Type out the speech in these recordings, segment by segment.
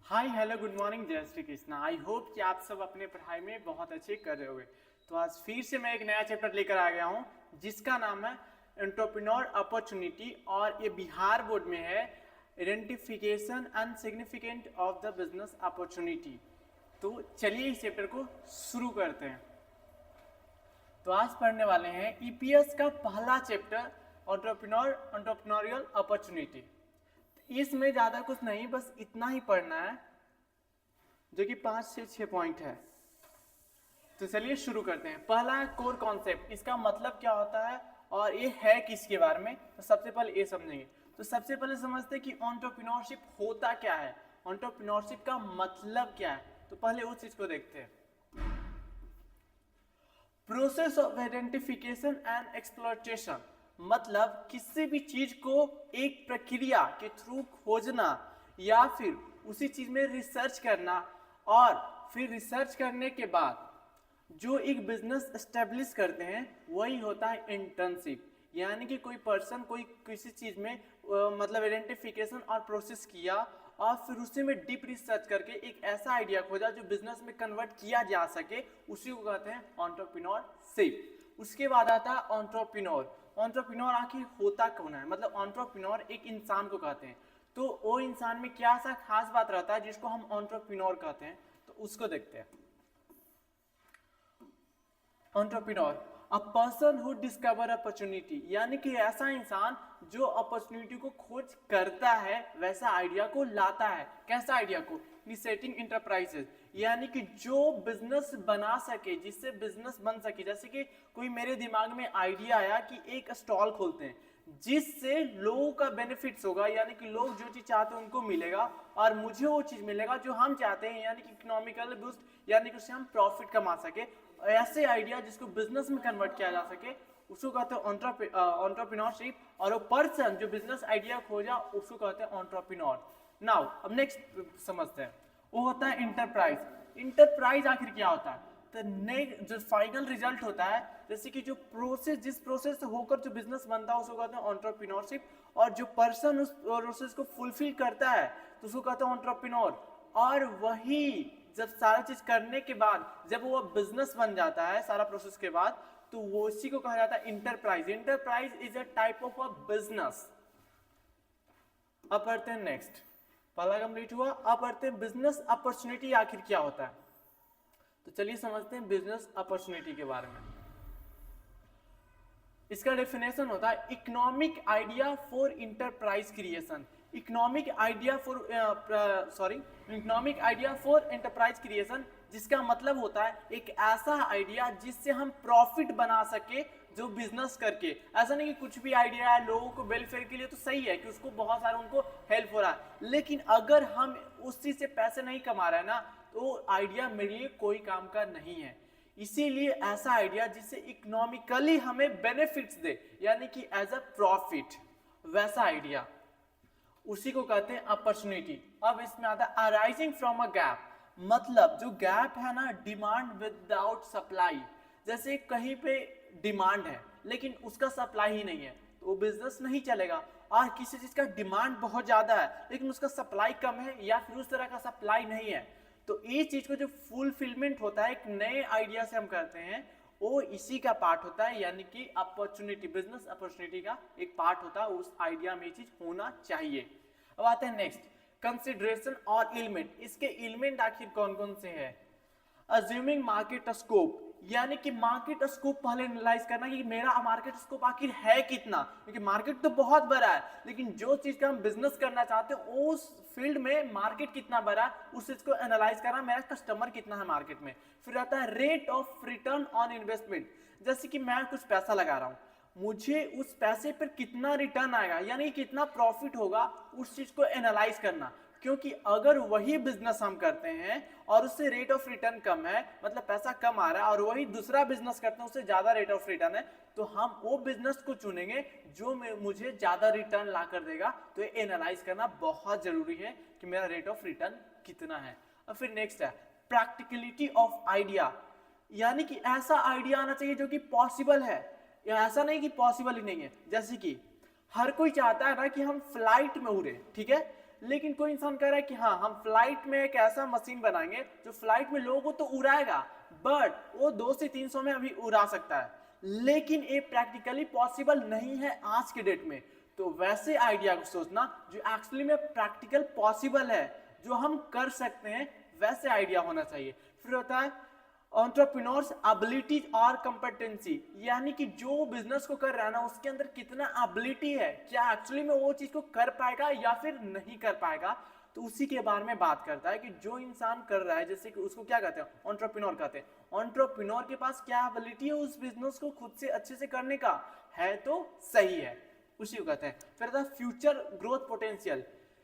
Hi hello good morning, जय Shri Krishna. I hope कि आप सब अपने पढ़ाई में बहुत अच्छे कर रहे होंगे। तो आज फिर से मैं एक नया चैप्टर लेकर आ गया हूँ जिसका नाम है एंटरप्रेन्योर अपॉर्चुनिटी और ये बिहार बोर्ड में है identification and significant of the business opportunity. तो चलिए इस चैप्टर को शुरू करते हैं। तो आज पढ़ने वाले हैं ईपीएस का पहला चैप्टर एंटरप्रेन्योरियल अपॉर्चुनिटी। इसमें ज्यादा कुछ नहीं, बस इतना ही पढ़ना है जो कि 5 से 6 पॉइंट है। तो चलिए शुरू करते हैं। पहला कोर कॉन्सेप्ट, इसका मतलब क्या होता है और ये है किसके बारे में, तो सबसे पहले ये समझेंगे। तो सबसे पहले समझते हैं कि एंटरप्रेन्योरशिप होता क्या है, एंटरप्रेन्योरशिप का मतलब क्या है। तो पहले उस चीज को देखते हैं। Process of identification and exploitation, मतलब किसी भी चीज को एक प्रक्रिया के थ्रू खोजना या फिर उसी चीज में रिसर्च करना और फिर रिसर्च करने के बाद जो एक बिजनेस एस्टेब्लिश करते हैं वही होता है इंटर्नशिप। यानी कि कोई पर्सन कोई किसी चीज में मतलब आइडेंटिफिकेशन और प्रोसेस किया और फिर उसी में डीप रिसर्च करके एक ऐसा आइडिया खोजा जो बिजनेस में कन्वर्ट किया जा सके, उसी को कहते हैं एंटरप्रेन्योरशिप। उसके बाद आता है एंटरप्रेन्योर। एंटरप्रेन्योर आखिर होता कौन है, मतलब एंटरप्रेन्योर एक इंसान को कहते हैं। तो वो इंसान में क्या सा खास बात रहता है जिसको हम एंटरप्रेन्योर कहते हैं, तो उसको देखते हैं। Entrepreneur a person who discover opportunity, यानी कि ऐसा इंसान जो अपॉर्चुनिटी को खोज करता है, वैसा आइडिया को लाता है। कैसा आइडिया को, इनिशिएटिंग इंटरप्राइजेस, यानी कि जो बिजनेस बना सके, जिससे बिजनेस बन सके। जैसे कि कोई मेरे दिमाग में आइडिया आया कि एक स्टॉल खोलते हैं जिससे लोगों का बेनिफिट्स होगा, यानी कि लोग जो चीज चाहते हैं उनको मिलेगा और मुझे वो चीज मिलेगा जो हम चाहते हैं, यानी कि इकोनॉमिकल बूस्ट, यानी कि उससे हम प्रॉफिट कमा सके। ऐसे आइडिया जिसको बिजनेस में कन्वर्ट किया जा सके उसको कहते हैं एंटरप्रेन्योरशिप। और वो पर्सन जो बिजनेस आइडिया खोजा उसको कहते हैं एंटरप्रेन्योर। नाउ अब नेक्स्ट समझते हैं, वो होता है इंटरप्राइज। इंटरप्राइज आखिर क्या होता है, तो जो फाइनल रिजल्ट होता है, जैसे कि जो प्रोसेस, जिस प्रोसेस से होकर जो बिजनेस बनता है उसको कहते हैं एंटरप्रेन्योरशिप। और जो पर्सन उस प्रोसेस को फुलफिल करता है तो उसको कहते हैं एंटरप्रेन्योर। और वही जब सारा चीज करने के बाद जब वो बिजनेस बन जाता है सारा प्रोसेस के बाद, तो वो इसी को कहा जाता है enterprise. Enterprise is a type of a business. अब पढ़ते हैं नेक्स्ट, पहला कंप्लीट हुआ। अब पढ़ते हैं बिजनेस अपॉर्चुनिटी आखिर क्या होता है। तो चलिए समझते हैं बिजनेस अपॉर्चुनिटी के बारे में। इसका डेफिनेशन होता है economic idea for enterprise creation. Economic idea for enterprise creation, जिसका मतलब होता है एक ऐसा आइडिया जिससे हम प्रॉफिट बना सके जो बिजनेस करके। ऐसा नहीं कि कुछ भी आइडिया है लोगों को वेलफेयर के लिए तो सही है कि उसको बहुत सारा उनको हेल्प हो रहा है, लेकिन अगर हम उस चीज से पैसे नहीं कमा रहे हैं ना, तो आइडिया मेरे लिए कोई काम का नहीं है। इसीलिए ऐसा आइडिया जिससे इकोनॉमिकली हमें बेनिफिट्स दे, यानी कि एज अ प्रॉफिट, वैसा आइडिया, उसी को कहते हैं अपॉर्चुनिटी। अब इसमें आता है अराइजिंग फ्रॉम अ गैप, मतलब जो गैप है ना, डिमांड विदाउट सप्लाई। जैसे कहीं पे डिमांड है लेकिन उसका सप्लाई ही नहीं है तो वो बिजनेस नहीं चलेगा। और किसी चीज का डिमांड बहुत ज्यादा है लेकिन उसका सप्लाई कम है या फिर उस तरह का सप्लाई नहीं है, तो ये चीज को जो फुलफिलमेंट होता है एक नए आइडिया से हम करते हैं, वो इसी का पार्ट होता है। यानी कि अपॉर्चुनिटी, बिजनेस अपॉर्चुनिटी का एक पार्ट होता है, उस आइडिया में ये चीज होना चाहिए। अब आते हैं नेक्स्ट, कंसिडरेशन और एलिमेंट। इसके एलिमेंट आखिर कौन कौन से हैं। अज्यूमिंग मार्केट स्कोप, यानी कि मार्केट स्कोप पहले एनालाइज करना कि मेरा मार्केट स्कोप आखिर है कितना, क्योंकि मार्केट तो बहुत बड़ा है लेकिन जो चीज का हम बिजनेस करना चाहते हैं उस फील्ड में मार्केट कितना बड़ा है, उस चीज को एनालाइज करना, मेरा कस्टमर कितना है मार्केट में। फिर आता है rate of return on investment, जैसे कि मैं कुछ पैसा लगा रहा हूं, मुझे उस पैसे पर कितना रिटर्न आएगा, यानी कितना प्रॉफिट होगा, उस चीज को एनालाइज करना। क्योंकि अगर वही बिजनेस हम करते हैं और उससे रेट ऑफ रिटर्न कम है, मतलब पैसा कम आ रहा है, और वही दूसरा बिजनेस करते हैं उससे ज्यादा रेट ऑफ रिटर्न है, तो हम वो बिजनेस को चुनेंगे जो मुझे ज्यादा रिटर्न ला कर देगा। तो ये एनालाइज करना बहुत जरूरी है कि मेरा रेट ऑफ रिटर्न कितना है। और फिर नेक्स्ट है प्रैक्टिकलिटी ऑफ आइडिया, यानी कि ऐसा आइडिया आना चाहिए जो कि पॉसिबल है, या ऐसा नहीं कि पॉसिबल ही नहीं है। जैसे कि हर कोई चाहता है ना कि हम फ्लाइट में उड़े, ठीक है, लेकिन कोई इंसान कह रहा है कि हाँ हम फ्लाइट में एक ऐसा मशीन बनाएंगे जो फ्लाइट में लोगों को तो उड़ाएगा, बट वो 200 से 300 में अभी उड़ा सकता है, लेकिन ये प्रैक्टिकली पॉसिबल नहीं है आज के डेट में। तो वैसे आइडिया को सोचना जो एक्चुअली में प्रैक्टिकल पॉसिबल है, जो हम कर सकते हैं, वैसे आइडिया होना चाहिए। फिर होता है एंटरप्रेन्योर्स एबिलिटी और कंपेटेंसी, यानी कि जो बिजनेस को कर रहा है ना उसके अंदर कितना एबिलिटी है, क्या एक्चुअली में वो चीज को कर पाएगा या फिर नहीं कर पाएगा। तो उसी के बारे में बात करता है कि जो इंसान कर रहा है, जैसे कि उसको क्या कहते हैं, एंटरप्रेन्योर कहते हैं। एंटरप्रेन्योर के पास क्या एबिलिटी है उस बिजनेस को खुद से अच्छे से करने का, है तो सही है, उसी को कहते हैं। फिर था फ्यूचर ग्रोथ पोटेंशियल,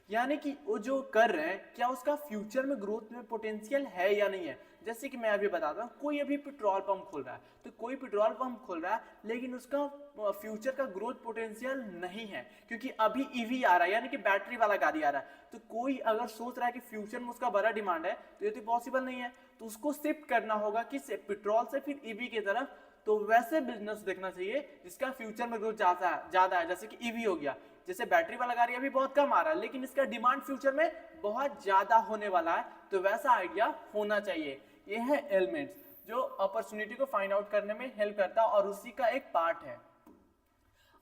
यानी कि वो जो कर रहे हैं क्या उसका फ्यूचर में ग्रोथ में पोटेंशियल है या नहीं है। जैसे कि मैं अभी बताता हूँ, कोई अभी पेट्रोल पंप खोल रहा है, तो कोई पेट्रोल पंप खोल रहा है लेकिन उसका फ्यूचर का ग्रोथ पोटेंशियल नहीं है, क्योंकि अभी ईवी आ रहा है, यानी कि बैटरी वाला गाड़ी आ रहा है। तो कोई अगर सोच रहा है कि फ्यूचर में उसका बड़ा डिमांड है, तो ये तो पॉसिबल नहीं है, तो उसको शिफ्ट करना होगा कि पेट्रोल से फिर ईवी की तरफ। तो वैसे बिजनेस देखना चाहिए जिसका फ्यूचर में ग्रोथ ज्यादा है, जैसे कि ईवी हो गया। जैसे बैटरी वाला गाड़ी अभी बहुत कम आ रहा है, लेकिन इसका डिमांड फ्यूचर में बहुत ज्यादा होने वाला है, तो वैसा आइडिया होना चाहिए। ये है एलिमेंट्स जो अपॉर्चुनिटी को फाइंड आउट करने में हेल्प करता है और उसी का एक पार्ट है।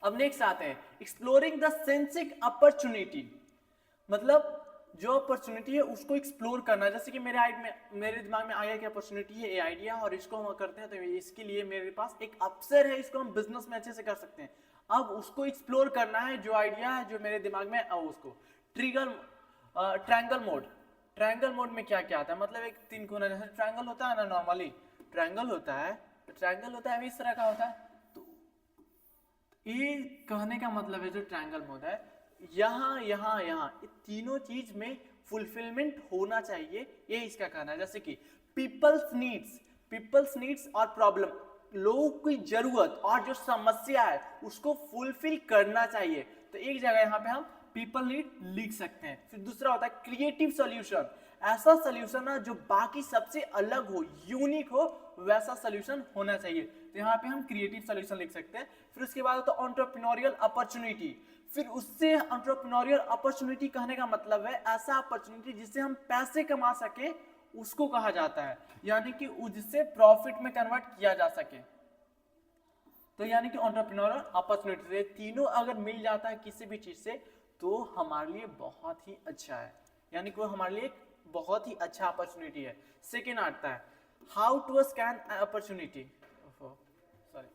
अब नेक्स्ट आते हैं एक्सप्लोरिंग द सेंसिक अपॉर्चुनिटी, मतलब जो अपॉर्चुनिटी है उसको एक्सप्लोर करना। जैसे कि मेरे दिमाग में आया कि अपॉर्चुनिटी है, ये आइडिया, और इसको हम करते हैं, तो इसके लिए मेरे पास एक अवसर है, इसको हम बिजनेस में अच्छे से कर सकते हैं। अब उसको एक्सप्लोर करना है, जो आइडिया है जो मेरे दिमाग में है उसको ट्रायंगल मोड में क्या क्या आता है, मतलब एक तीन कोना जैसे ट्रायंगल होता है ना, नॉर्मली ट्रायंगल होता है इस तरह का होता है। तो ये कहने का मतलब है जो ट्रायंगल मोड है, यहाँ ये तीनों चीज में फुलफिलमेंट होना चाहिए, ये इसका कहना है। जैसे कि पीपल्स नीड्स और प्रॉब्लम, लोगों की जरूरत और जो समस्या है उसको फुलफिल करना चाहिए। तो एक जगह यहाँ पे हम पीपल नीड लिख सकते हैं। फिर दूसरा होता है क्रिएटिव सॉल्यूशन, ऐसा सॉल्यूशन ना जो बाकी सबसे अलग हो, यूनिक हो, वैसा सॉल्यूशन होना चाहिए। तो यहाँ पे हम क्रिएटिव सॉल्यूशन लिख सकते हैं। फिर उसके बाद होता है एंटरप्रेन्योरियल अपॉर्चुनिटी, फिर उससे एंटरप्रेन्योरियल अपॉर्चुनिटी कहने का मतलब है ऐसा अपॉर्चुनिटी जिससे हम पैसे कमा सके, उसको कहा जाता है, यानी कि जिससे प्रॉफिट में कन्वर्ट किया जा सके। तो यानी कि एंटरप्रेन्योरियल अपॉर्चुनिटी से तीनों अगर मिल जाता है किसी भी चीज से, तो हमारे लिए बहुत ही अच्छा है, यानी कि वो हमारे लिए बहुत ही अच्छा अपॉर्चुनिटी है। सेकेंड आता है how to scan opportunity, sorry,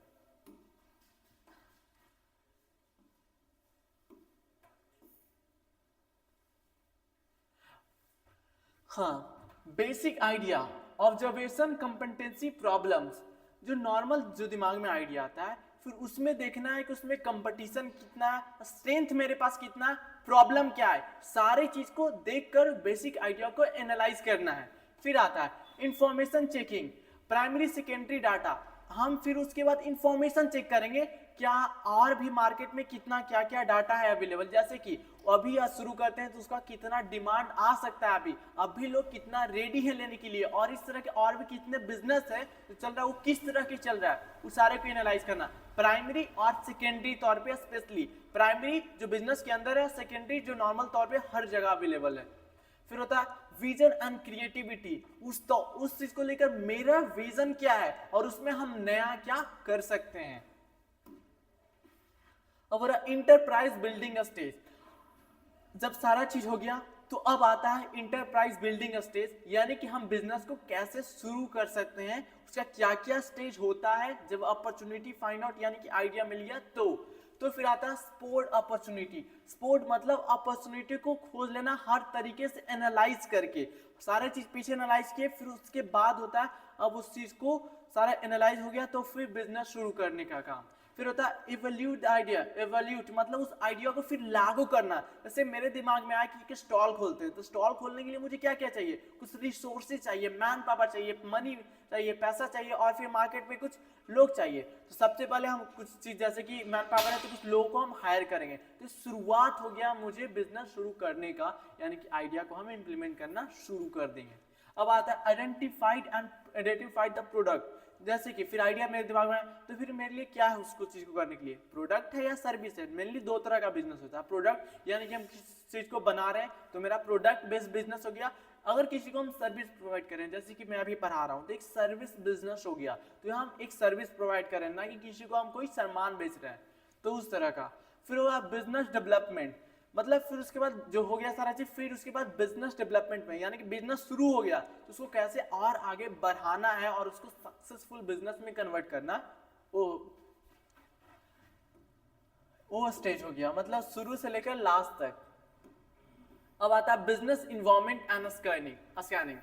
हाँ, basic idea, observation, competency, problems, जो नॉर्मल जो दिमाग में आइडिया आता है, फिर उसमें देखना है कि उसमें कंपटीशन कितना है, स्ट्रेंथ मेरे पास कितना है, प्रॉब्लम क्या है, सारी चीज को देखकर बेसिक आइडिया को एनालाइज करना है। फिर आता है information checking, primary secondary data, हम फिर उसके बाद इंफॉर्मेशन चेक करेंगे क्या और भी मार्केट में कितना क्या क्या डाटा है अवेलेबल। जैसे कि अभी शुरू करते हैं तो उसका कितना डिमांड आ सकता है, अभी लोग कितना रेडी है लेने के लिए, और इस तरह के और भी कितने बिजनेस है जो चल रहा है, वो किस तरह के चल रहा है, उस सारे को एनालाइज करना। प्राइमरी और सेकेंडरी तौर पे, स्पेशली प्राइमरी जो बिजनेस के अंदर है, सेकेंडरी जो नॉर्मल तौर पे हर जगह अवेलेबल है। फिर होता है विजन एंड क्रिएटिविटी, उस चीज को लेकर मेरा विजन क्या है और उसमें हम नया क्या कर सकते हैं। अब इंटरप्राइज बिल्डिंग स्टेज, जब सारा चीज हो गया तो अब आता है इंटरप्राइज बिल्डिंग स्टेज, यानी कि हम बिजनेस को कैसे शुरू कर सकते हैं, उसका क्या क्या स्टेज होता है जब अपॉर्चुनिटी फाइंड आउट यानी कि आइडिया मिल गया। तो फिर आता है स्पोर्ट अपॉर्चुनिटी, स्पोर्ट मतलब अपॉर्चुनिटी को खोज लेना हर तरीके से एनालाइज करके, सारे चीज पीछे एनालाइज किए, फिर उसके बाद होता है अब उस चीज को सारा एनालाइज हो गया तो फिर बिजनेस शुरू करने का काम। फिर होता है इवैल्यूट आइडिया, इवैल्यूट मतलब उस आइडिया को फिर लागू करना। जैसे मेरे दिमाग में आया कि स्टॉल खोलते हैं, तो स्टॉल खोलने के लिए मुझे क्या क्या चाहिए, कुछ रिसोर्सेज चाहिए, मैन पावर चाहिए, मनी चाहिए, पैसा चाहिए, और फिर मार्केट में कुछ लोग चाहिए। तो सबसे पहले हम कुछ चीज जैसे कि मैन पावर है तो कुछ लोगों को हम हायर करेंगे, तो शुरुआत हो गया मुझे बिजनेस शुरू करने का, यानी कि आइडिया को हम इम्प्लीमेंट करना शुरू कर देंगे। अब आता है आइडेंटिफाइड द प्रोडक्ट। जैसे कि फिर आइडिया मेरे दिमाग में है, तो फिर मेरे लिए क्या है उसको चीज को करने के लिए, प्रोडक्ट है या सर्विस है। मेनली दो तरह का बिजनेस होता है, प्रोडक्ट यानी कि हम किसी चीज को बना रहे हैं तो मेरा प्रोडक्ट बेस्ड बिजनेस हो गया। अगर किसी को हम सर्विस प्रोवाइड करें, जैसे कि मैं अभी पढ़ा रहा हूँ तो एक सर्विस बिजनेस हो गया, तो हम एक सर्विस प्रोवाइड करें, ना कि किसी को हम कोई सामान बेच रहे हैं, तो उस तरह का। फिर होगा बिजनेस डेवलपमेंट, मतलब फिर उसके बाद जो हो गया सारा चीज, फिर उसके बाद बिजनेस डेवलपमेंट में, यानी कि बिजनेस शुरू हो गया तो उसको कैसे और आगे बढ़ाना है और उसको सक्सेसफुल बिजनेस में कन्वर्ट करना, वो स्टेज हो गया, मतलब शुरू से लेकर लास्ट तक। अब आता है business environment and scanning.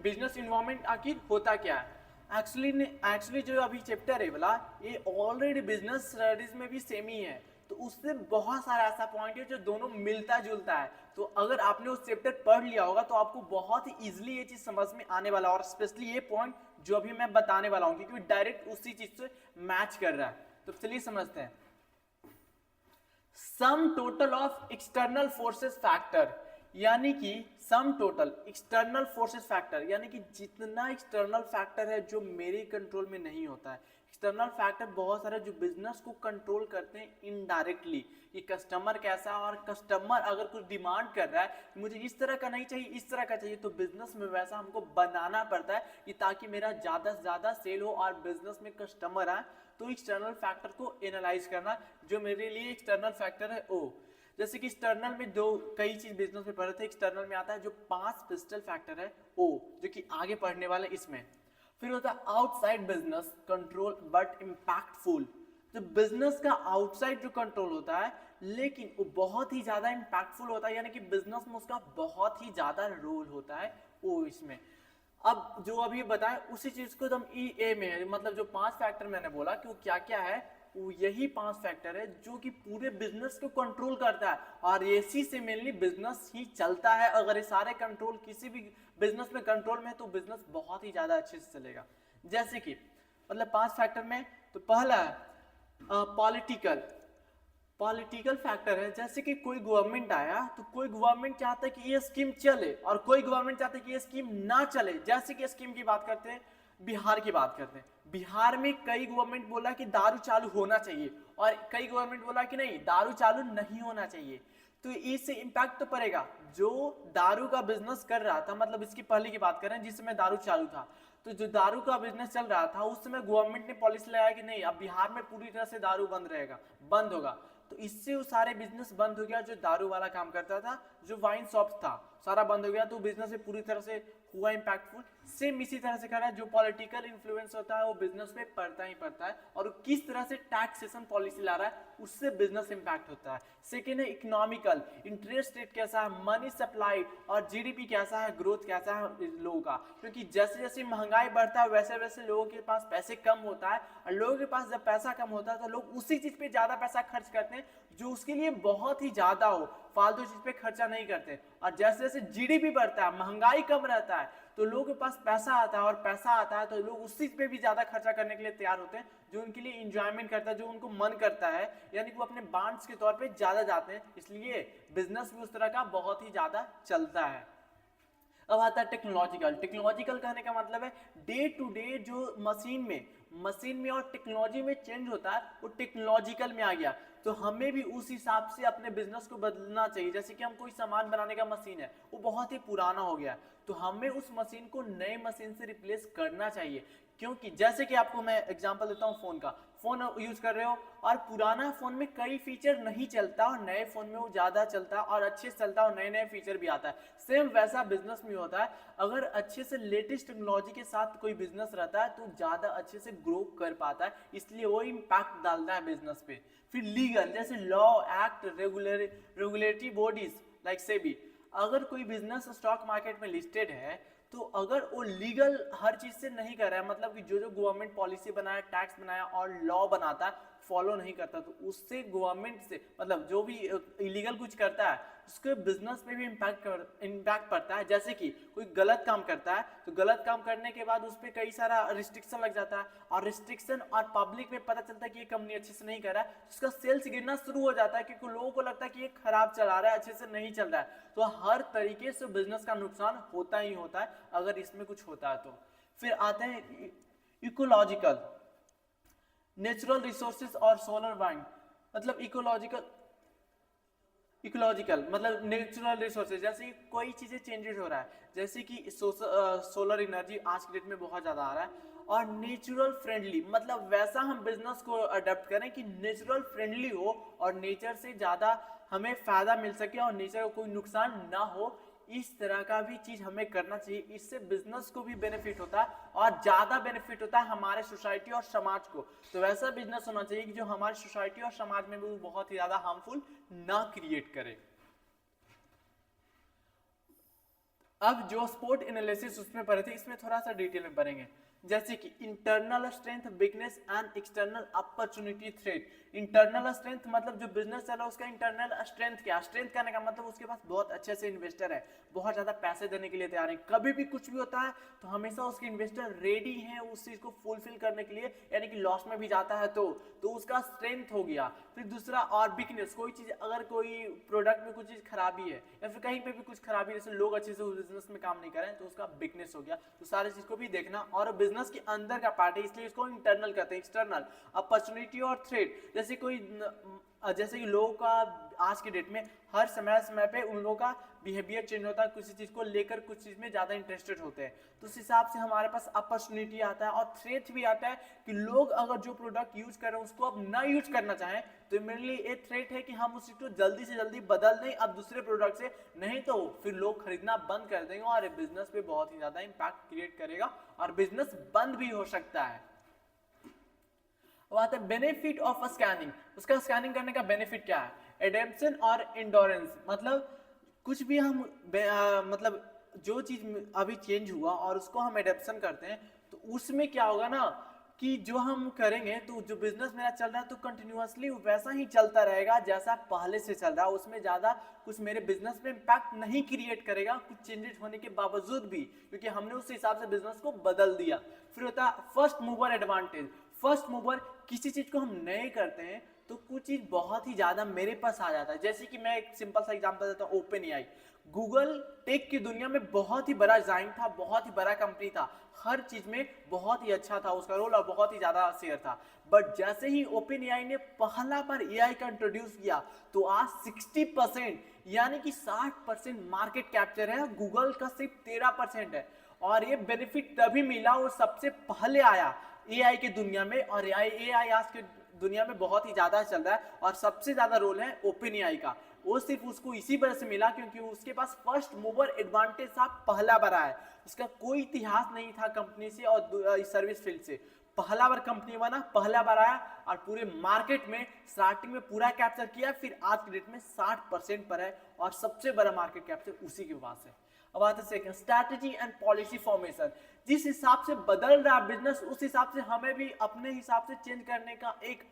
Business environment आखिर होता क्या है? एक्चुअली जो अभी चैप्टर है वाला, ये ऑलरेडी बिजनेस स्टडीज में भी सेम ही है, तो उससे बहुत सारा ऐसा पॉइंट है जो दोनों मिलता जुलता है। तो अगर आपने उस चैप्टर पढ़ लिया होगा तो आपको बहुत ही इजीली ये चीज समझ में आने वाला, और स्पेशली ये पॉइंट जो अभी मैं बताने वाला हूँ, क्योंकि डायरेक्ट उसी चीज से मैच कर रहा है। तो चलिए समझते हैं। Sum total of external forces factor, यानी कि sum total external forces factor, यानी कि जितना एक्सटर्नल फैक्टर है जो मेरे कंट्रोल में नहीं होता है। एक्सटर्नल फैक्टर बहुत सारे जो बिजनेस को कंट्रोल करते हैं इनडायरेक्टली, कि कस्टमर कैसा है, और कस्टमर अगर कुछ डिमांड कर रहा है कि मुझे इस तरह का नहीं चाहिए, इस तरह का चाहिए, तो बिजनेस में वैसा हमको बनाना पड़ता है कि ताकि मेरा ज्यादा से ज्यादा सेल हो और बिजनेस में कस्टमर आए। तो एक्सटर्नल फैक्टर को एनालाइज करना जो मेरे लिए एक्सटर्नल फैक्टर है ओ। जैसे कि एक्सटर्नल में दो कई चीज बिजनेस में पढ़े थे, एक्सटर्नल में आता है जो 5 पिस्टल फैक्टर है ओ, जो कि आगे पढ़ने वाले इसमें। फिर होता है outside business control but impactful, जो बिजनेस का आउटसाइड जो कंट्रोल होता है लेकिन वो बहुत ही ज्यादा इम्पैक्टफुल होता है, यानी कि बिजनेस में उसका बहुत ही ज्यादा रोल होता है ओ इसमें। अब जो अभी बताएं उसी चीज को हम ई ए में, मतलब जो 5 फैक्टर मैंने बोला कि वो क्या क्या है, वो यही 5 फैक्टर है जो कि पूरे बिजनेस को कंट्रोल करता है, और इसी से मेनली बिजनेस ही चलता है। अगर ये सारे कंट्रोल किसी भी बिजनेस में कंट्रोल में है तो बिजनेस बहुत ही ज्यादा अच्छे से चलेगा। जैसे कि मतलब 5 फैक्टर में, तो पहला है पॉलिटिकल फैक्टर है। जैसे कि कोई गवर्नमेंट आया तो कोई गवर्नमेंट चाहता है कि ये स्कीम चले और कोई गवर्नमेंट चाहता है कि ये स्कीम ना चले। जैसे कि स्कीम की बात करते हैं, बिहार की बात करते हैं, बिहार में कई गवर्नमेंट बोला कि दारू चालू होना चाहिए और कई गवर्नमेंट बोला कि नहीं, दारू चालू नहीं होना चाहिए। तो इससे इम्पैक्ट तो पड़ेगा। जो दारू का बिजनेस कर रहा था, मतलब इसकी पहले की बात करें जिस समय दारू चालू था, तो जो दारू का बिजनेस चल रहा था उस समय गवर्नमेंट ने पॉलिसी लगाया कि नहीं, अब बिहार में पूरी तरह से दारू बंद होगा। तो इससे वो सारे बिजनेस बंद हो गया जो दारू वाला काम करता था, जो वाइन शॉप था सारा बंद हो गया, तो बिजनेस में पूरी तरह से हुआ इम्पैक्टफुल। सेम इसी तरह से कर रहा है, जो पॉलिटिकल इन्फ्लुएंस होता है वो बिजनेस पे पड़ता ही पड़ता है, और किस तरह से टैक्सेशन पॉलिसी ला रहा है उससे बिजनेस इंपैक्ट होता है। सेकेंड है इकोनॉमिकल, इंटरेस्ट रेट कैसा है, मनी सप्लाई और जीडीपी कैसा है, ग्रोथ कैसा है लोगों का, क्योंकि जैसे जैसे महंगाई बढ़ता है वैसे वैसे लोगों के पास पैसे कम होता है, और लोगों के पास जब पैसा कम होता है तो लोग उसी चीज पे ज्यादा पैसा खर्च करते हैं जो उसके लिए बहुत ही ज्यादा हो, फालतू चीज पे खर्चा नहीं करते। और जैसे जैसे जीडीपी बढ़ता है, महंगाई कम रहता है, तो लोगों के पास पैसा आता है, और पैसा आता है तो लोग उस चीज पे भी ज्यादा खर्चा करने के लिए तैयार होते हैं जो उनके लिए इंजॉयमेंट करता है, जो उनको मन करता है, यानी कि वो अपने बांड्स के तौर पे ज्यादा जाते हैं। इसलिए बिजनेस भी उस तरह का बहुत ही ज्यादा चलता है। अब आता है टेक्नोलॉजिकल कहने का मतलब है डे टू डे जो मशीन में और टेक्नोलॉजी में चेंज होता है वो टेक्नोलॉजिकल में आ गया। तो हमें भी उस हिसाब से अपने बिजनेस को बदलना चाहिए। जैसे कि हम कोई सामान बनाने का मशीन है, वो बहुत ही पुराना हो गया, तो हमें उस मशीन को नए मशीन से रिप्लेस करना चाहिए। क्योंकि जैसे कि आपको मैं एग्जांपल देता हूँ, फोन यूज कर रहे हो और पुराना फोन में कई फीचर नहीं चलता और नए फोन में वो ज्यादा चलता है और अच्छे से चलता है और नए नए फीचर भी आता है। सेम वैसा बिजनेस में होता है, अगर अच्छे से लेटेस्ट टेक्नोलॉजी के साथ कोई बिजनेस रहता है तो ज्यादा अच्छे से ग्रो कर पाता है, इसलिए वो इम्पैक्ट डालता है बिजनेस पे। फिर लीगल, जैसे law, act, regulatory bodies like SEBI, अगर कोई बिजनेस स्टॉक मार्केट में लिस्टेड है तो अगर वो लीगल हर चीज से नहीं कर रहा है, मतलब कि जो जो गवर्नमेंट पॉलिसी बनाया, टैक्स बनाया और लॉ बनाता है फॉलो नहीं करता, तो उससे गवर्नमेंट से, मतलब जो भी इलीगल कुछ करता है उसके बिजनेस पे भी इम्पैक्ट पड़ता है। जैसे कि कोई गलत काम करता है तो गलत काम करने के बाद उस पर कई सारा रिस्ट्रिक्शन लग जाता है, और रिस्ट्रिक्शन और पब्लिक में पता चलता है कि ये कंपनी अच्छे से नहीं कर रहा है, तो उसका सेल्स गिरना शुरू हो जाता है, क्योंकि लोगों को लगता है कि ये खराब चला रहा है, अच्छे से नहीं चल रहा है। तो हर तरीके से बिजनेस का नुकसान होता ही होता है अगर इसमें कुछ होता है तो। फिर आते हैं इकोलॉजिकल, नेचुरल रिसोर्सेज और सोलर वाइंड। मतलब इकोलॉजिकल मतलब नेचुरल रिसोर्सेज, जैसे कि कोई चीजें चेंजेस हो रहा है, जैसे कि सोलर एनर्जी आज के डेट में बहुत ज्यादा आ रहा है। और नेचुरल फ्रेंडली मतलब वैसा हम बिजनेस को अडेप्ट करें कि नेचुरल फ्रेंडली हो और नेचर से ज्यादा हमें फायदा मिल सके और नेचर को कोई नुकसान ना हो, इस तरह का भी चीज हमें करना चाहिए। इससे बिजनेस को भी बेनिफिट होता है और ज्यादा बेनिफिट होता है हमारे सोसाइटी और समाज को। तो वैसा बिजनेस होना चाहिए कि जो हमारी सोसाइटी और समाज में भी बहुत ही ज्यादा हार्मफुल ना क्रिएट करे। अब जो स्पोर्ट एनालिसिस उसमें पढ़े थे, इसमें थोड़ा सा डिटेल में पढ़ेंगे। जैसे कि internal strength, weakness and external opportunity threat. Internal strength मतलब जो बिजनेस चल रहा है उसका इंटरनल स्ट्रेंथ क्या, स्ट्रेंथ करने का मतलब उसके पास बहुत अच्छे से इन्वेस्टर है, बहुत ज्यादा पैसे देने के लिए तैयार है, कभी भी कुछ भी होता है तो हमेशा उसके इन्वेस्टर रेडी है उस चीज को फुलफिल करने के लिए, यानी कि लॉस में भी जाता है तो उसका स्ट्रेंथ हो गया। फिर दूसरा और वीकनेस, कोई चीज अगर कोई प्रोडक्ट में कुछ चीज खराबी है या फिर कहीं पे भी कुछ खराबी, जैसे लोग अच्छे से उस बिजनेस में काम नहीं करें तो उसका वीकनेस हो गया। तो सारी चीज को भी देखना, और बिजनेस के अंदर का पार्ट है इसलिए इसको इंटरनल कहते हैं। एक्सटर्नल अपॉर्चुनिटी और थ्रेट, जैसे कि लोगों का आज के डेट में हर समय पे उन लोगों का बिहेवियर चेंज होता है, किसी चीज को लेकर कुछ चीज में ज्यादा इंटरेस्टेड होते हैं, तो उस हिसाब से हमारे पास अपॉर्चुनिटी आता है। और थ्रेट भी आता है कि लोग अगर जो प्रोडक्ट यूज कर रहे हैं उसको अब ना यूज करना चाहें तो मेरे लिए ये थ्रेट है कि हम उस चीज को जल्दी से जल्दी बदल दें अब दूसरे प्रोडक्ट से, नहीं तो फिर लोग खरीदना बंद कर देंगे और बिजनेस पे बहुत ही ज्यादा इंपैक्ट क्रिएट करेगा और बिजनेस बंद भी हो सकता है। आता है बेनिफिट ऑफ स्कैनिंग। उसका स्कैनिंग करने का बेनिफिट क्या है, एडेप्शन और इंडोरेंस। मतलब कुछ भी हम मतलब जो चीज अभी चेंज हुआ और उसको हम एडेप्शन करते हैं तो उसमें क्या होगा ना कि जो हम करेंगे तो जो बिजनेस मेरा चल रहा है तो कंटिन्यूअसली वैसा ही चलता रहेगा जैसा पहले से चल रहा है, उसमें ज्यादा कुछ मेरे बिजनेस पे इम्पैक्ट नहीं क्रिएट करेगा कुछ चेंजेस होने के बावजूद भी, क्योंकि हमने उस हिसाब से बिजनेस को बदल दिया। फिर होता है first mover advantage. First mover, किसी चीज को हम नए करते हैं तो कुछ चीज बहुत ही ज्यादा मेरे पास आ जाता है। जैसे कि मैं एक सिंपल सा एग्जांपल देता हूँ, ओपन एआई। गूगल टेक की दुनिया में बहुत ही बड़ा जाइंट था, बहुत ही बड़ा कंपनी था, हर चीज में बहुत ही अच्छा था उसका रोल और बहुत ही ज्यादा शेयर था। बट जैसे ही ओपन एआई ने पहला बार एआई का इंट्रोड्यूस किया तो आज 60% यानी कि 60% मार्केट कैप्चर है, गूगल का सिर्फ 13% है। और ये बेनिफिट तभी मिला वो सबसे पहले आया एआई की दुनिया में, और एआई आज के दुनिया में बहुत ही ज्यादा चल रहा है और सबसे ज्यादा रोल है ओपन एआई का। वो सिर्फ उसको इसी वजह से मिला क्योंकि उसके पास फर्स्ट मूवर एडवांटेज था, पहला बार आया। उसका कोई इतिहास नहीं था कंपनी से और सर्विस फील्ड से, पहला बार कंपनी बना, पहला बार आया और पूरे मार्केट में स्टार्टिंग में पूरा कैप्चर किया, फिर आज की डेट में 60% पर है और सबसे बड़ा मार्केट कैप्चर उसी के पास है। अब आता है second, strategy and policy formation. जिस हिसाब से बदल रहा बिजनेस उस हिसाब से हमें भी अपने हिसाब से चेंज करने का एक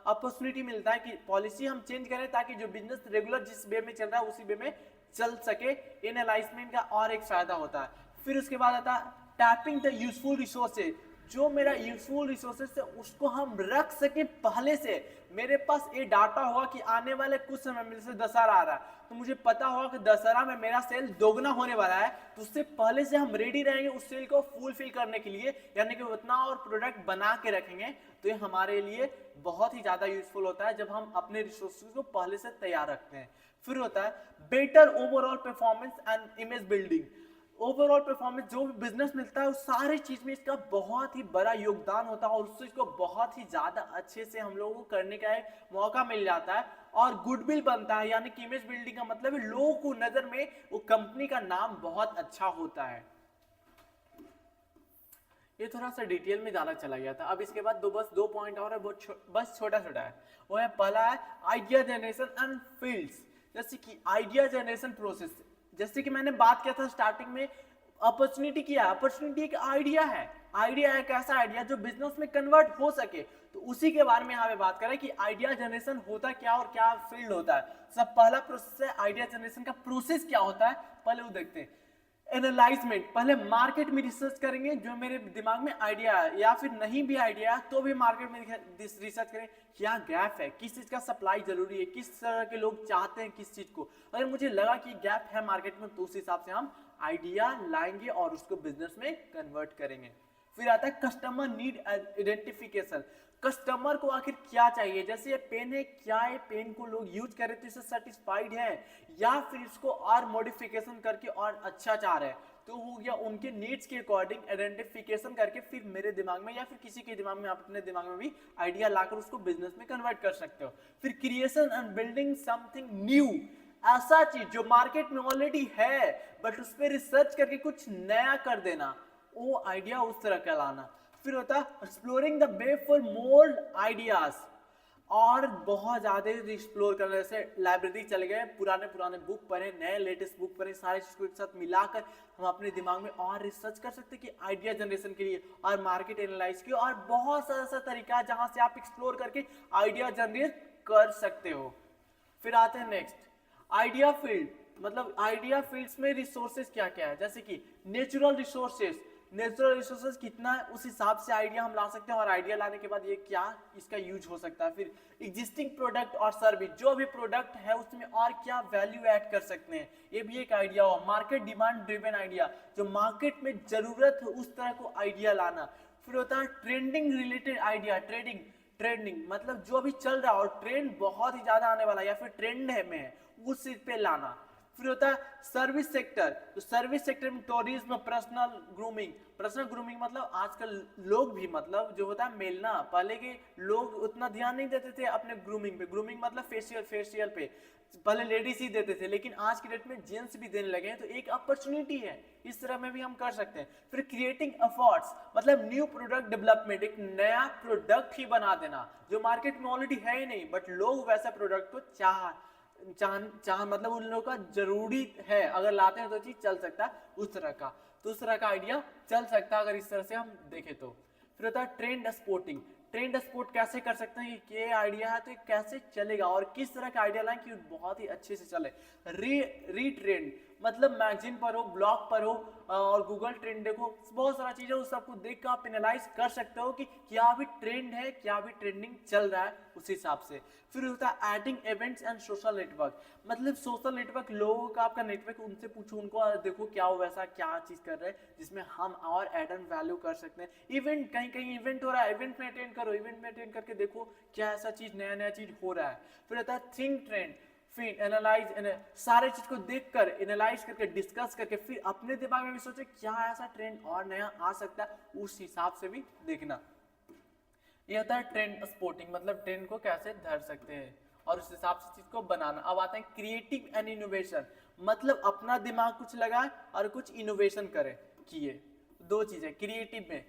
अपॉर्चुनिटी मिलता है कि पॉलिसी हम चेंज करें ताकि जो बिजनेस रेगुलर जिस वे में चल रहा है उसी वे में चल सके। इन एलाइनमेंट का और एक फायदा होता है। फिर उसके बाद आता है टैपिंग द यूजफुल रिसोर्सेज। जो मेरा यूजफुल रिसोर्सेज है उसको हम रख सके पहले से। मेरे पास ये डाटा होगा कि आने वाले कुछ समय में जैसे दशहरा आ रहा है तो मुझे पता होगा कि दशहरा में मेरा सेल दोगुना होने वाला है, तो उससे पहले से हम रेडी रहेंगे उस सेल को फुलफिल करने के लिए, यानी कि उतना और प्रोडक्ट बना के रखेंगे। तो ये हमारे लिए बहुत ही ज्यादा यूजफुल होता है जब हम अपने रिसोर्सेज को पहले से तैयार रखते हैं। फिर होता है better overall performance and image building. Overall performance जो भी बिजनेस मिलता है उस सारी चीज में इसका बहुत ही बड़ा योगदान होता है और उस चीज को बहुत ही ज्यादा अच्छे से हम लोगों को करने का एक मौका मिल जाता है और गुडविल बनता है, यानी कि इमेज बिल्डिंग का मतलब है लोगों को नजर में वो कंपनी का नाम बहुत अच्छा होता है। ये थोड़ा सा डिटेल में ज्यादा चला गया था। अब इसके बाद बस दो पॉइंट और है, बस छोटा छोटा है। वो है पहला है आइडिया जनरेशन एंड फील्ड्स। जैसे कि आइडिया जनरेशन प्रोसेस, जैसे कि मैंने बात किया था स्टार्टिंग में, अपॉर्चुनिटी क्या है, अपॉर्चुनिटी एक आइडिया है। आइडिया एक ऐसा आइडिया जो बिजनेस में कन्वर्ट हो सके, तो तो उसी के बारे में यहाँ पे बात करें कि आइडिया जनरेशन होता क्या और क्या फील्ड होता है। सब पहला प्रोसेस है आइडिया जनरेशन का प्रोसेस क्या होता है, पहले वो देखते हैं। एनालाइजमेंट, पहले मार्केट में रिसर्च करेंगे जो मेरे दिमाग में आइडिया है, या फिर नहीं भी आइडिया है तो भी मार्केट में रिसर्च करें क्या गैप है, किस चीज का सप्लाई जरूरी है, किस तरह के लोग चाहते हैं किस चीज को। अगर मुझे लगा कि गैप है मार्केट में तो उस हिसाब से हम आइडिया लाएंगे और उसको बिजनेस में कन्वर्ट करेंगे। फिर आता है कस्टमर नीड आइडेंटिफिकेशन, कस्टमर को आखिर क्या चाहिए। जैसे ये पेन है, क्या ये पेन को लोग यूज कर रहे तो इससे सेटिस्फाइड है, या फिर इसको और मॉडिफिकेशन करके और अच्छा चाह रहे हैं। तो हो गया उनके नीड्स के अकॉर्डिंग आइडेंटिफिकेशन करके फिर मेरे दिमाग में या फिर किसी के दिमाग में, आप अपने दिमाग में भी आइडिया लाकर उसको बिजनेस में कन्वर्ट कर सकते हो। फिर creation and building something new, ऐसा चीज जो मार्केट में ऑलरेडी है बट उस पर रिसर्च करके कुछ नया कर देना, वो आइडिया उस तरह का लाना। फिर होता है exploring the way for more ideas, और बहुत ज्यादा एक्सप्लोर करने, जैसे लाइब्रेरी चले गए, पुराने पुराने बुक पढ़े, नए लेटेस्ट बुक पढ़े, सारे चीज को एक साथ मिलाकर हम अपने दिमाग में और रिसर्च कर सकते हैं कि आइडिया जनरेशन के लिए, और मार्केट एनालाइज के, और बहुत सारा ऐसा तरीका है जहां से आप एक्सप्लोर करके आइडिया जनरेट कर सकते हो। फिर आते हैं नेक्स्ट आइडिया फील्ड, मतलब आइडिया फील्ड्स में रिसोर्सेज क्या क्या है, जैसे कि नेचुरल रिसोर्सेज, नेचुरल रिसोर्सेज कितना है उस हिसाब से आइडिया हम ला सकते हैं, और आइडिया लाने के बाद ये क्या इसका यूज हो सकता है। फिर एग्जिस्टिंग प्रोडक्ट और सर्विस, जो भी प्रोडक्ट है उसमें और क्या वैल्यू ऐड कर सकते हैं, ये भी एक आइडिया हो। मार्केट डिमांड ड्रिवन आइडिया, जो मार्केट में जरूरत है उस तरह को आइडिया लाना। फिर होता है ट्रेंडिंग रिलेटेड आइडिया, ट्रेंडिंग मतलब जो अभी चल रहा है और ट्रेंड बहुत ही ज्यादा आने वाला है या फिर ट्रेंड है में उस चीज पे लाना। फिर होता है सर्विस सेक्टर, तो सर्विस सेक्टर में टूरिज्म, पर्सनल ग्रूमिंग मतलब आजकल लोग भी, मतलब जो होता है मेलना, पहले के लोग उतना ध्यान नहीं देते थे अपने ग्रूमिंग पे, ग्रूमिंग मतलब फेशियल पे, पहले लेडीज ही देते थे, लेकिन आज की डेट में जेंट्स भी देने लगे हैं, तो एक अपॉर्चुनिटी है, इस तरह में भी हम कर सकते हैं। फिर क्रिएटिंग एफर्ट्स मतलब न्यू प्रोडक्ट डेवलपमेंट, एक नया प्रोडक्ट ही बना देना जो मार्केट में ऑलरेडी है ही नहीं बट लोग वैसा प्रोडक्ट को चाह मतलब उन लोगों का जरूरी है, अगर लाते हैं तो चीज चल सकता है उस तरह का, तो उस तरह का आइडिया चल सकता है अगर इस तरह से हम देखें तो। फिर होता है ट्रेंड स्पॉटिंग, ट्रेंड स्पॉट कैसे कर सकते हैं कि ये आइडिया है तो कैसे चलेगा और किस तरह का आइडिया लाएं कि बहुत ही अच्छे से चले। रीट्रेंड मतलब मैगजीन पर हो, ब्लॉग पर हो और गूगल ट्रेंड देखो, बहुत सारा चीजें उस सबको देख कर आप एनालाइज कर सकते हो कि क्या भी ट्रेंड है, क्या भी ट्रेंडिंग चल रहा है उस हिसाब से। फिर होता है adding events and social network, मतलब सोशल नेटवर्क, लोगों का आपका नेटवर्क, उनसे पूछो, उनको देखो क्या हो वैसा क्या चीज कर रहे हैं जिसमें हम और एड एंड वैल्यू कर सकते हैं। इवेंट, कहीं कहीं इवेंट हो रहा है, इवेंट में अटेंड करो, इवेंट में अटेंड करके देखो क्या ऐसा चीज नया नया चीज हो रहा है। फिर होता है थिंक ट्रेंड, फिर एनालाइज, सारे चीज को देखकर एनालाइज करके डिस्कस करके फिर अपने दिमाग में भी सोचे क्या ऐसा ट्रेंड और नया आ सकता है, उस हिसाब से भी देखना। ये होता है ट्रेंड स्पॉटिंग, मतलब ट्रेंड को कैसे धर सकते हैं और उस हिसाब से चीज को बनाना। अब आते हैं क्रिएटिव एंड इनोवेशन, मतलब अपना दिमाग कुछ लगाए और कुछ इनोवेशन करे, किए दो चीजें क्रिएटिव में।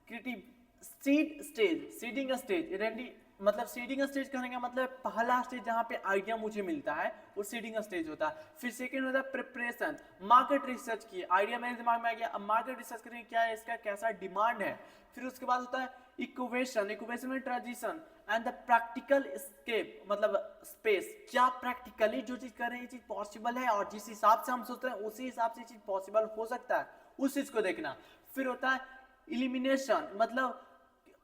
क्रिएटिव सीडिंग स्टेज, मतलब सीडिंग स्टेज करने का मतलब पहला स्टेज जहां पे आइडिया मुझे मिलता है वो सीडिंग स्टेज होता है। फिर सेकंड होता है प्रिपरेशन, मार्केट रिसर्च की, आइडिया मेरे दिमाग में आ गया, अब मार्केट रिसर्च करेंगे क्या है इसका, कैसा डिमांड है। फिर उसके बाद होता है इक्वेशन में transition and the practical scape, मतलब स्पेस, क्या प्रैक्टिकली जो चीज कर रहे हैं ये चीज पॉसिबल है और जिस हिसाब से हम सोचते हैं उसी हिसाब से चीज पॉसिबल हो सकता है, उस चीज को देखना। फिर होता है इलिमिनेशन, मतलब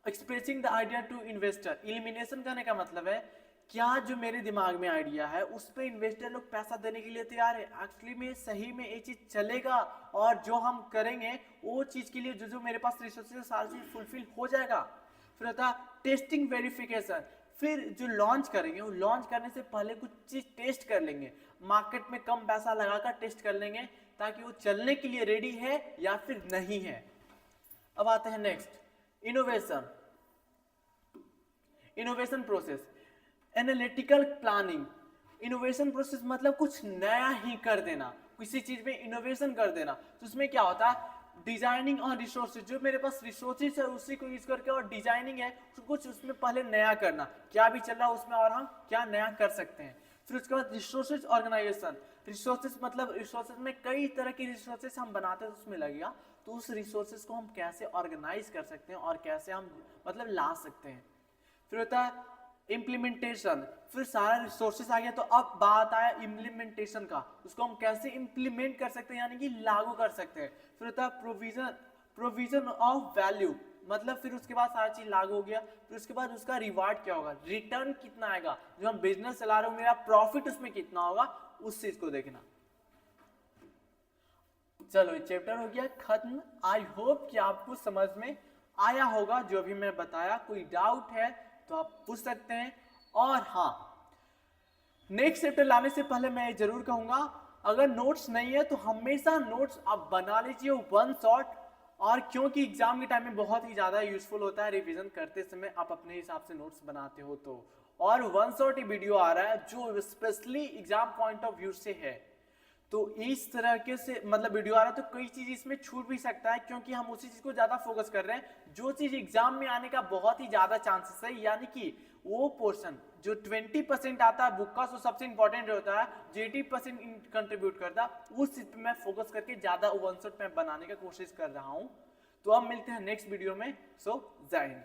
expressing the idea to investor, elimination करने का मतलब है क्या जो मेरे दिमाग में आइडिया है उस पर इन्वेस्टर लोग पैसा देने के लिए तैयार है, एक्चुअली में सही में ये चीज चलेगा और जो हम करेंगे वो चीज के लिए जो जो मेरे पास रिसोर्सेज सारी चीज फुलफिल हो जाएगा। फिर होता है टेस्टिंग वेरिफिकेशन, फिर जो लॉन्च करेंगे वो लॉन्च करने से पहले कुछ चीज टेस्ट कर लेंगे, मार्केट में कम पैसा लगाकर टेस्ट कर लेंगे ताकि वो चलने के लिए रेडी है या फिर नहीं है। अब आते हैं next innovation process, analytical planning. Innovation process मतलब कुछ नया ही कर देना, किसी चीज में इनोवेशन कर देना। तो उसमें क्या होता है डिजाइनिंग और रिसोर्सेज, जो मेरे पास रिसोर्सेज है उसी को यूज करके, और डिजाइनिंग है कुछ उसमें पहले नया करना, क्या भी चल रहा है उसमें और हम क्या नया कर सकते हैं। फिर उसके बाद रिसोर्सेज ऑर्गेनाइजेशन, रिसोर्सेज मतलब रिसोर्सेज में कई तरह की रिसोर्सेज हम बनाते हैं तो उसमें लगेगा, तो उस रिसोर्सेज को हम कैसे ऑर्गेनाइज कर सकते हैं और कैसे हम मतलब ला सकते हैं। फिर होता है इम्प्लीमेंटेशन, फिर सारा रिसोर्सेस आ गया। तो अब बात आया इम्प्लीमेंटेशन का, उसको हम कैसे इम्प्लीमेंट कर सकते हैं यानी कि लागू कर सकते हैं। फिर होता है प्रोविजन ऑफ वैल्यू, मतलब फिर उसके बाद सारा चीज लागू हो गया। फिर उसके बाद उसका रिवार्ड क्या होगा, रिटर्न कितना आएगा, जो हम बिजनेस चला रहे हो मेरा प्रॉफिट उसमें कितना होगा, उस चीज को देखना। चलो ये चैप्टर हो गया खत्म। आई होप कि आपको समझ में आया होगा जो भी मैं बताया। कोई डाउट है तो आप पूछ सकते हैं। और हाँ, नेक्स्ट चैप्टर लाने से पहले मैं जरूर कहूंगा, अगर नोट्स नहीं है तो हमेशा नोट्स आप बना लीजिए वन शॉट। और क्योंकि एग्जाम के टाइम में बहुत ही ज्यादा यूजफुल होता है, रिवीजन करते समय आप अपने हिसाब से नोट्स बनाते हो तो। और वन शॉट वीडियो आ रहा है जो specially exam point of view से है, तो इस तरह के से मतलब वीडियो आ रहा है, तो कई चीज इसमें छूट भी सकता है क्योंकि हम उसी चीज को ज्यादा फोकस कर रहे हैं जो चीज एग्जाम में आने का बहुत ही ज्यादा चांसेस है। यानी कि वो पोर्शन जो 20% आता है बुक का, सो सबसे इंपॉर्टेंट होता है, जो 80% कंट्रीब्यूट करता है, उस चीज पे मैं फोकस करके ज्यादा वन शॉट में बनाने का कोशिश कर रहा हूं। तो अब मिलते हैं नेक्स्ट वीडियो में। सो जय हिंद।